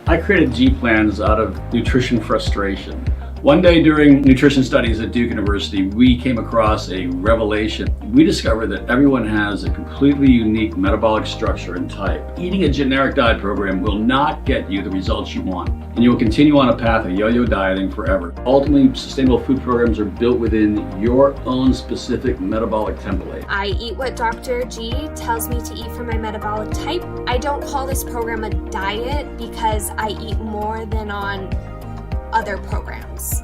I created G-plans out of nutrition frustration. One day during nutrition studies at Duke University, we came across a revelation. We discovered that everyone has a completely unique metabolic structure and type. Eating a generic diet program will not get you the results you want, and you will continue on a path of yo-yo dieting forever. Ultimately, sustainable food programs are built within your own specific metabolic template. I eat what Dr. G tells me to eat for my metabolic type. I don't call this program a diet because I eat more than on other programs.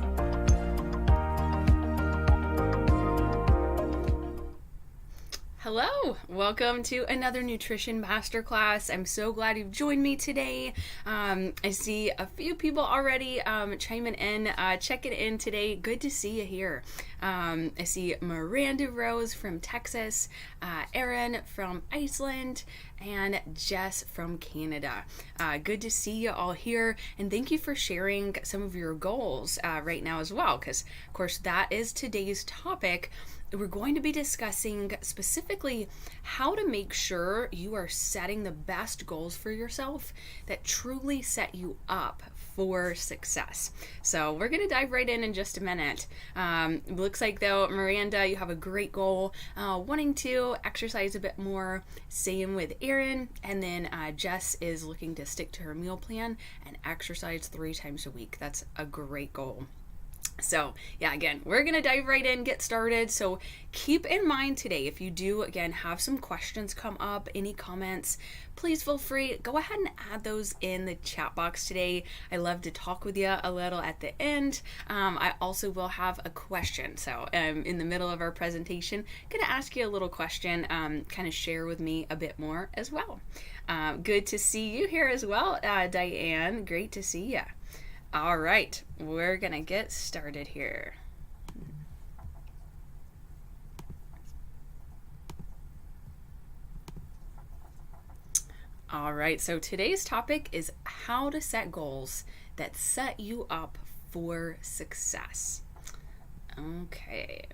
Hello, welcome to another nutrition masterclass. I'm so glad you've joined me today. I see a few people already chiming in, checking in today. Good to see you here. I see Miranda Rose from Texas, Erin from Iceland, and Jess from Canada. Good to see you all here, and thank you for sharing some of your goals right now as well, because of course that is today's topic. We're going to be discussing specifically how to make sure you are setting the best goals for yourself that truly set you up for success. So we're going to dive right in just a minute. It looks like though, Miranda, you have a great goal, wanting to exercise a bit more. Same with Erin. And then Jess is looking to stick to her meal plan and exercise 3 times a week. That's a great goal. So yeah, again, we're going to dive right in, get started. So keep in mind today, if you do, again, have some questions come up, any comments, please feel free, go ahead and add those in the chat box today. I love to talk with you a little at the end. I also will have a question. So in the middle of our presentation, I'm going to ask you a little question, kind of share with me a bit more as well. Good to see you here as well, Diane. Great to see you. All right, we're going to get started here. All right, so today's topic is how to set goals that set you up for success. Okay.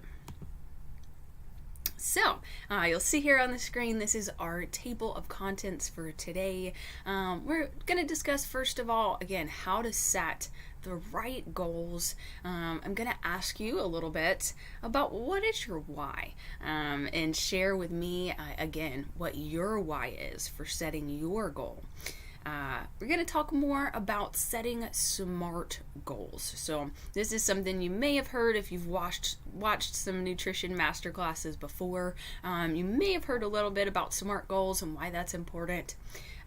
So, you'll see here on the screen, this is our table of contents for today. We're going to discuss, first of all, again, how to set the right goals. I'm going to ask you a little bit about what is your why, and share with me, again, what your why is for setting your goal. We're going to talk more about setting SMART goals. So this is something you may have heard if you've watched some nutrition masterclasses before. You may have heard a little bit about SMART goals and why that's important.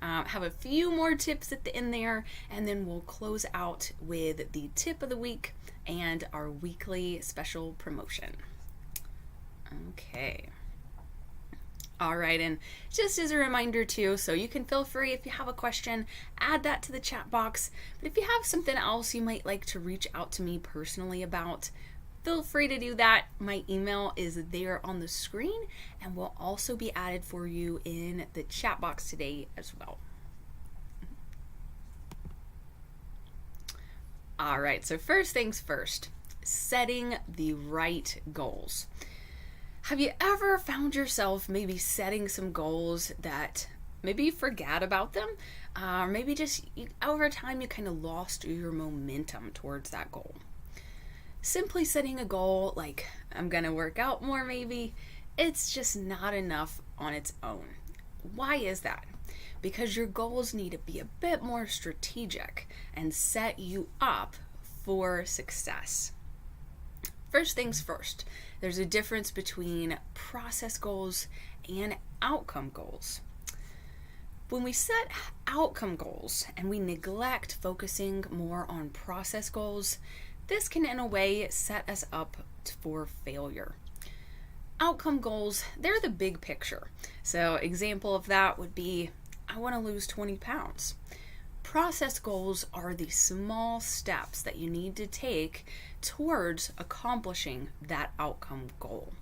Have a few more tips at the end there, and then we'll close out with the tip of the week and our weekly special promotion. Okay. All right, and just as a reminder too, so you can feel free, if you have a question, add that to the chat box. But if you have something else you might like to reach out to me personally about, feel free to do that. My email is there on the screen and will also be added for you in the chat box today as well. All right, so first things first, setting the right goals. Have you ever found yourself maybe setting some goals that maybe you forgot about them? Or maybe just over time you kind of lost your momentum towards that goal. Simply setting a goal like, I'm going to work out more maybe, it's just not enough on its own. Why is that? Because your goals need to be a bit more strategic and set you up for success. First things first, there's a difference between process goals and outcome goals. When we set outcome goals and we neglect focusing more on process goals, this can in a way set us up for failure. Outcome goals, they're the big picture. So example of that would be, I want to lose 20 pounds. Process goals are the small steps that you need to take towards accomplishing that outcome goal.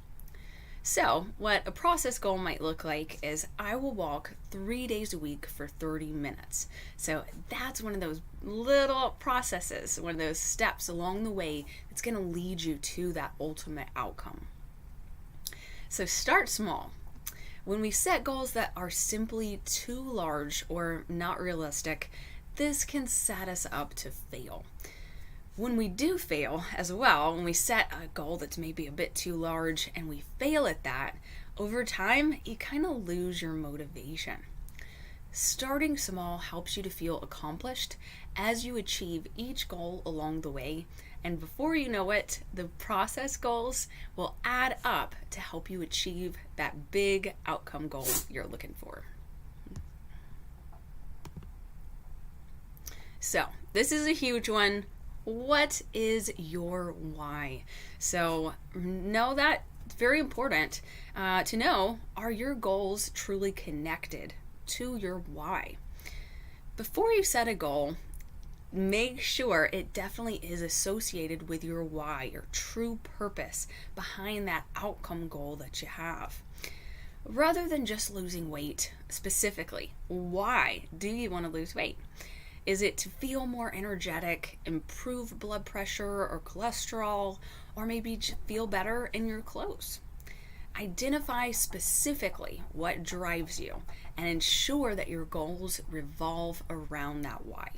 So what a process goal might look like is I will walk 3 days a week for 30 minutes. So that's one of those little processes, one of those steps along the way that's going to lead you to that ultimate outcome. So start small. When we set goals that are simply too large or not realistic, this can set us up to fail. When we do fail as well, when we set a goal that's maybe a bit too large and we fail at that, over time, you kind of lose your motivation. Starting small helps you to feel accomplished as you achieve each goal along the way, and before you know it, the process goals will add up to help you achieve that big outcome goal you're looking for. So, this is a huge one. What is your why? So, know that it's very important to know, are your goals truly connected to your why? Before you set a goal, make sure it definitely is associated with your why, your true purpose behind that outcome goal that you have. Rather than just losing weight, specifically, why do you want to lose weight? Is it to feel more energetic, improve blood pressure or cholesterol, or maybe just feel better in your clothes? Identify specifically what drives you and ensure that your goals revolve around that why.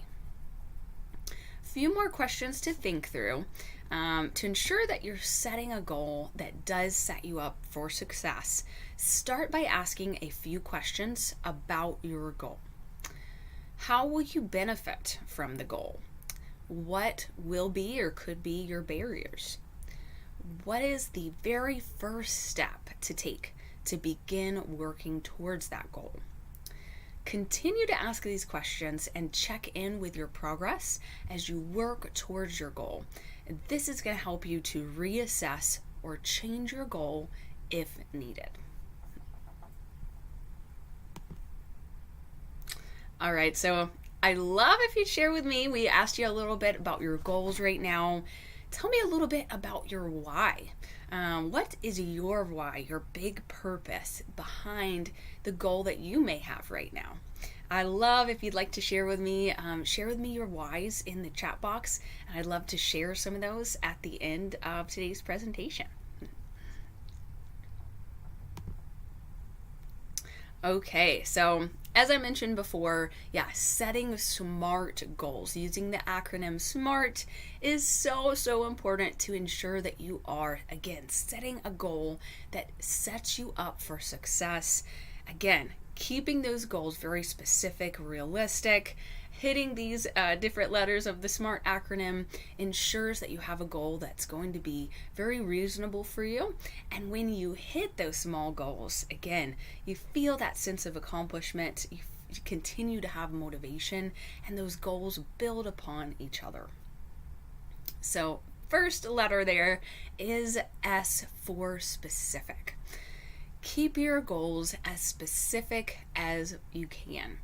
A few more questions to think through to ensure that you're setting a goal that does set you up for success. Start by asking a few questions about your goal. How will you benefit from the goal? What will be or could be your barriers? What is the very first step to take to begin working towards that goal? Continue to ask these questions and check in with your progress as you work towards your goal. This is going to help you to reassess or change your goal if needed. All right, so I love if you share with me. We asked you a little bit about your goals right now. Tell me a little bit about your why. What is your why, your big purpose behind the goal that you may have right now? I love if you'd like to share with me your whys in the chat box, and I'd love to share some of those at the end of today's presentation. Okay, so as I mentioned before, setting smart goals, using the acronym SMART is so important to ensure that you are, again, setting a goal that sets you up for success. Again, keeping those goals very specific, realistic. Hitting these different letters of the SMART acronym ensures that you have a goal that's going to be very reasonable for you. And when you hit those small goals, again, you feel that sense of accomplishment, you continue to have motivation, and those goals build upon each other. So first letter there is S for specific. Keep your goals as specific as you can.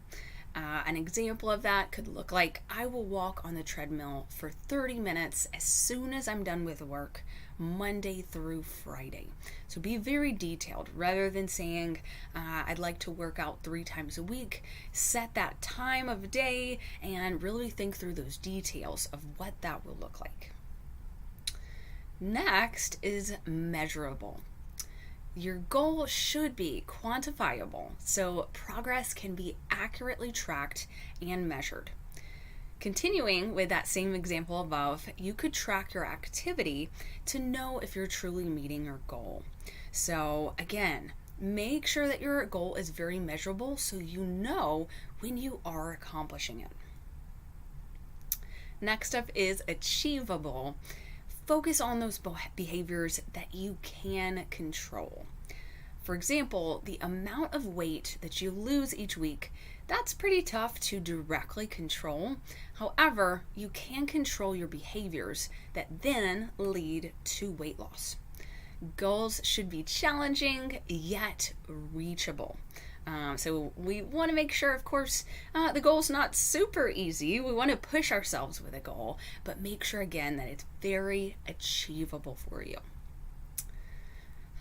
An example of that could look like, I will walk on the treadmill for 30 minutes as soon as I'm done with work, Monday through Friday. So be very detailed. Rather than saying, I'd like to work out 3 times a week, set that time of day and really think through those details of what that will look like. Next is measurable. Your goal should be quantifiable, so progress can be accurately tracked and measured. Continuing with that same example above, you could track your activity to know if you're truly meeting your goal. So again, make sure that your goal is very measurable so you know when you are accomplishing it. Next up is achievable. Focus on those behaviors that you can control. For example, the amount of weight that you lose each week, that's pretty tough to directly control. However, you can control your behaviors that then lead to weight loss. Goals should be challenging yet reachable. So we want to make sure, of course, the goal's not super easy. We want to push ourselves with a goal, but make sure, again, that it's very achievable for you.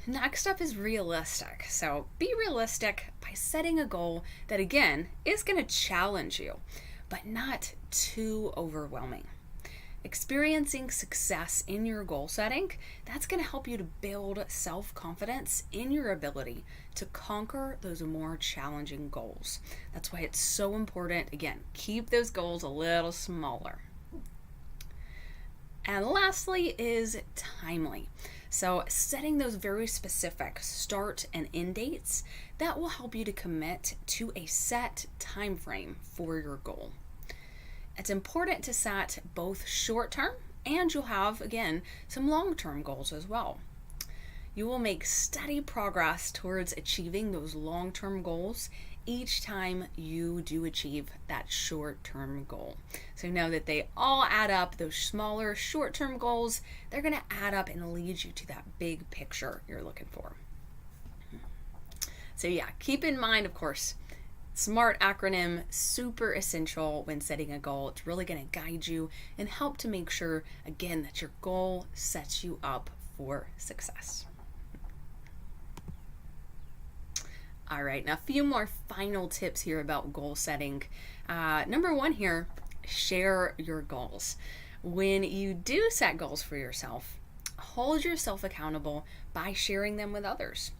Next up is realistic. So be realistic by setting a goal that, again, is going to challenge you, but not too overwhelming. Experiencing success in your goal setting, that's going to help you to build self-confidence in your ability to conquer those more challenging goals. That's why it's so important, again, keep those goals a little smaller. And lastly is timely. So setting those very specific start and end dates, that will help you to commit to a set time frame for your goal. It's important to set both short-term and you'll have, again, some long-term goals as well. You will make steady progress towards achieving those long-term goals each time you do achieve that short-term goal. So know that they all add up. Those smaller short-term goals, they're going to add up and lead you to that big picture you're looking for. So yeah, keep in mind, of course, SMART acronym, super essential when setting a goal. It's really going to guide you and help to make sure, again, that your goal sets you up for success. All right, now a few more final tips here about goal setting. Number one here, share your goals. When you do set goals for yourself, hold yourself accountable by sharing them with others.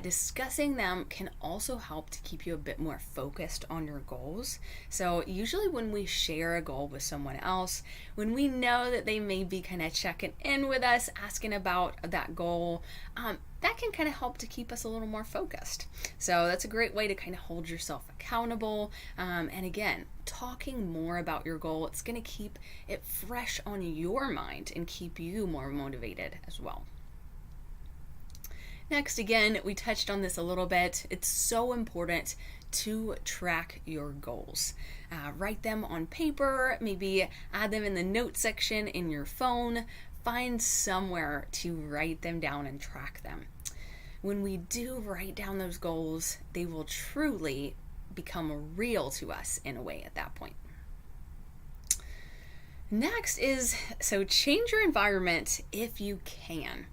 Discussing them can also help to keep you a bit more focused on your goals. So usually when we share a goal with someone else, when we know that they may be kind of checking in with us, asking about that goal, that can kind of help to keep us a little more focused. So that's a great way to kind of hold yourself accountable. And again, talking more about your goal, it's going to keep it fresh on your mind and keep you more motivated as well. Next, again, we touched on this a little bit. It's so important to track your goals. Write them on paper, maybe add them in the notes section in your phone. Find somewhere to write them down and track them. When we do write down those goals, they will truly become real to us in a way at that point. Next is, so change your environment if you can.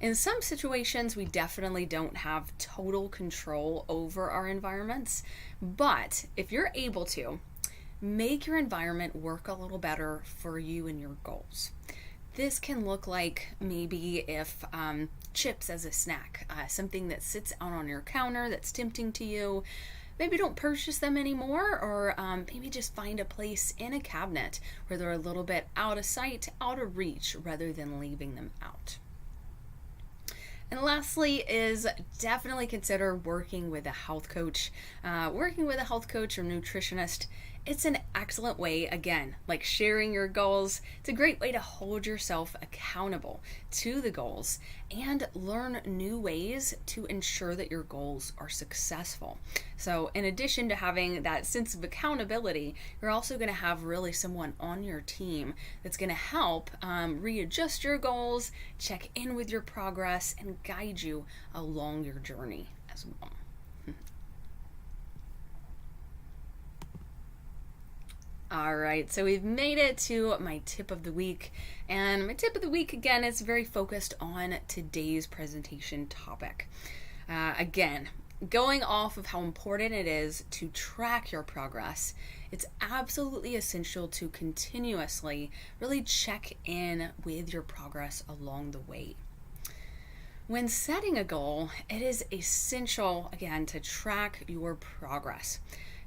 In some situations, we definitely don't have total control over our environments, but if you're able to, make your environment work a little better for you and your goals. This can look like maybe if chips as a snack, something that sits out on your counter that's tempting to you. Maybe don't purchase them anymore, or maybe just find a place in a cabinet where they're a little bit out of sight, out of reach, rather than leaving them out. And lastly is definitely consider working with a health coach. Working with a health coach or nutritionist, it's an excellent way, again, like sharing your goals. It's a great way to hold yourself accountable to the goals and learn new ways to ensure that your goals are successful. So in addition to having that sense of accountability, you're also going to have really someone on your team that's going to help readjust your goals, check in with your progress, and guide you along your journey as well. All right, so we've made it to my tip of the week, and my tip of the week, again, is very focused on today's presentation topic. Again, going off of how important it is to track your progress, it's absolutely essential to continuously really check in with your progress along the way. When setting a goal, it is essential, again, to track your progress.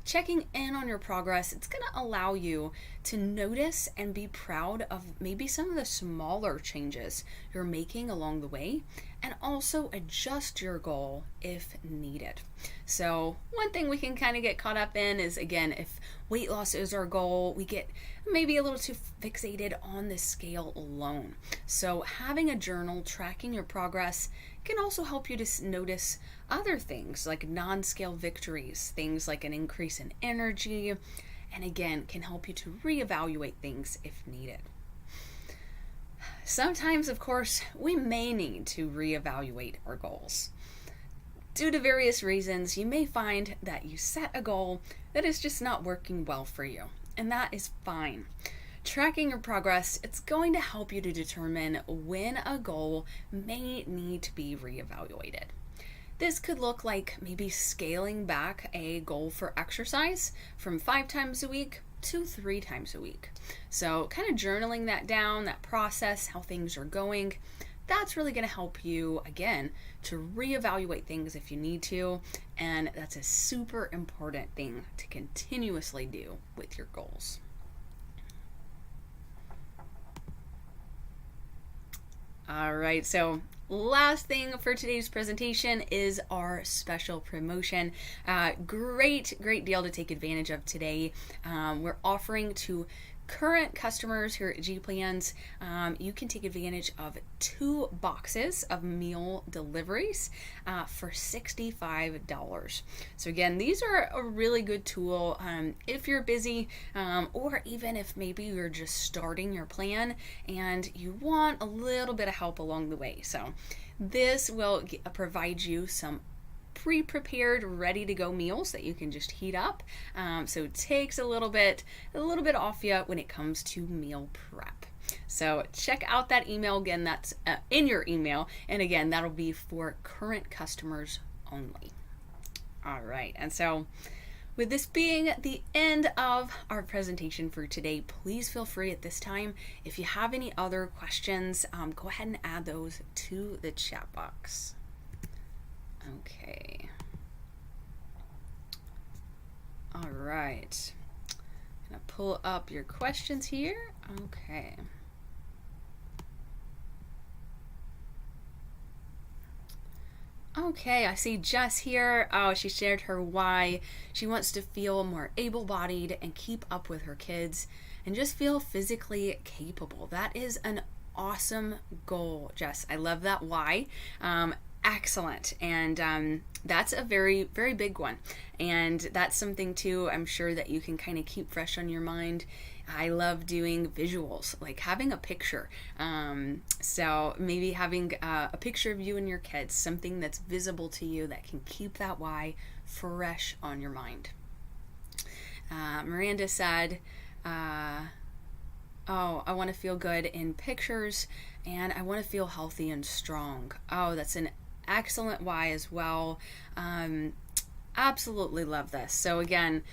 Checking in on your progress, it's going to allow you to notice and be proud of maybe some of the smaller changes you're making along the way, and also adjust your goal if needed. So one thing we can kind of get caught up in is, again, if weight loss is our goal, we get maybe a little too fixated on the scale alone. So having a journal tracking your progress can also help you to notice other things like non-scale victories, things like an increase in energy, and again, can help you to reevaluate things if needed. Sometimes, of course, we may need to reevaluate our goals. Due to various reasons, you may find that you set a goal that is just not working well for you, and that is fine. Tracking your progress, it's going to help you to determine when a goal may need to be reevaluated. This could look like maybe scaling back a goal for exercise from 5 times a week to 3 times a week. So kind of journaling that down, that process, how things are going, that's really going to help you, again, to reevaluate things if you need to. And that's a super important thing to continuously do with your goals. All right, so last thing for today's presentation is our special promotion. Great deal to take advantage of today. We're offering to current customers here at G Plans, you can take advantage of 2 boxes of meal deliveries for $65. So again, these are a really good tool if you're busy, or even if maybe you're just starting your plan and you want a little bit of help along the way. So this will provide you some pre-prepared, ready-to-go meals that you can just heat up. So it takes a little bit off you when it comes to meal prep. So check out that email again. That's in your email, and again, that'll be for current customers only. All right, and so with this being the end of our presentation for today, please feel free at this time, if you have any other questions, go ahead and add those to the chat box. Okay. All right. I'm gonna pull up your questions here. Okay. Okay, I see Jess here. Oh, she shared her why. She wants to feel more able-bodied and keep up with her kids and just feel physically capable. That is an awesome goal, Jess. I love that why. Excellent. And that's a very big one. And that's something too, I'm sure that you can kind of keep fresh on your mind. I love doing visuals, like having a picture. So maybe having a picture of you and your kids, something that's visible to you that can keep that why fresh on your mind. Miranda said, oh, I want to feel good in pictures and I want to feel healthy and strong. Oh, that's an excellent why as well. Absolutely love this. So again,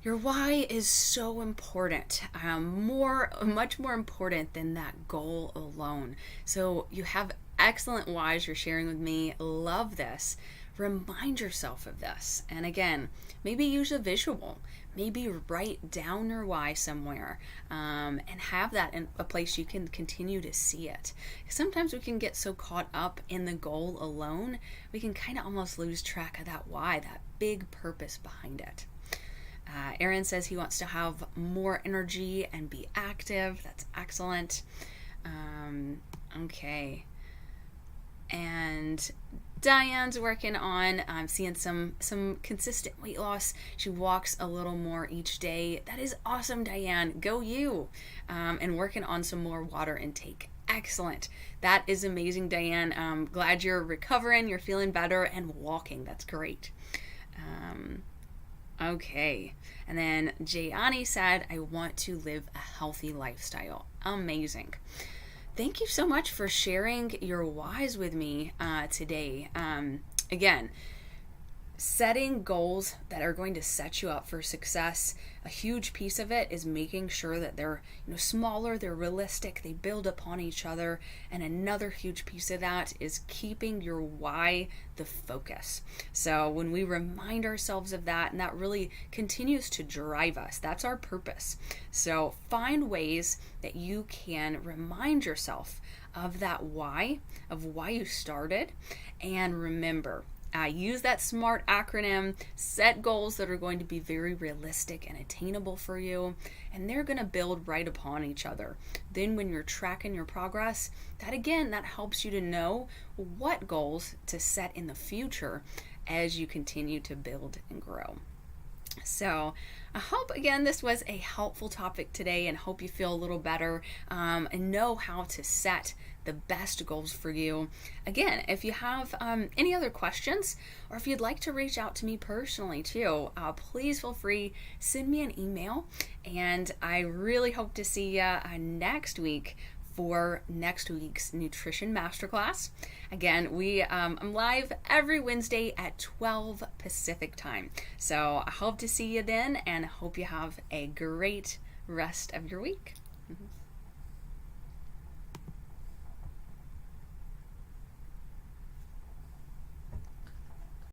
your why is so important, much more important than that goal alone. So you have excellent whys you're sharing with me. Love this. Remind yourself of this. And again, maybe use a visual. Maybe write down your why somewhere, and have that in a place you can continue to see it. Sometimes we can get so caught up in the goal alone, we can kind of almost lose track of that why, that big purpose behind it. Aaron says he wants to have more energy and be active. That's excellent. Okay. And Diane's working on seeing some consistent weight loss. She walks a little more each day. That is awesome, Diane. Go you. And working on some more water intake. Excellent. That is amazing, Diane. I'm glad you're recovering, you're feeling better, and walking. That's great. Okay. And then Jayani said, I want to live a healthy lifestyle. Amazing. Thank you so much for sharing your whys with me today. Again, setting goals that are going to set you up for success. A huge piece of it is making sure that they're smaller, they're realistic, they build upon each other. And another huge piece of that is keeping your why the focus. So when we remind ourselves of that, and that really continues to drive us, that's our purpose. So find ways that you can remind yourself of that why, of why you started, and remember, use that SMART acronym, set goals that are going to be very realistic and attainable for you, and they're going to build right upon each other. Then when you're tracking your progress, that helps you to know what goals to set in the future as you continue to build and grow. So I hope, again, this was a helpful topic today, and hope you feel a little better and know how to set the best goals for you. Again, if you have any other questions, or if you'd like to reach out to me personally too, please feel free, send me an email, and I really hope to see you next week for next week's Nutrition Masterclass. Again, I'm live every Wednesday at 12 Pacific time. So I hope to see you then, and hope you have a great rest of your week.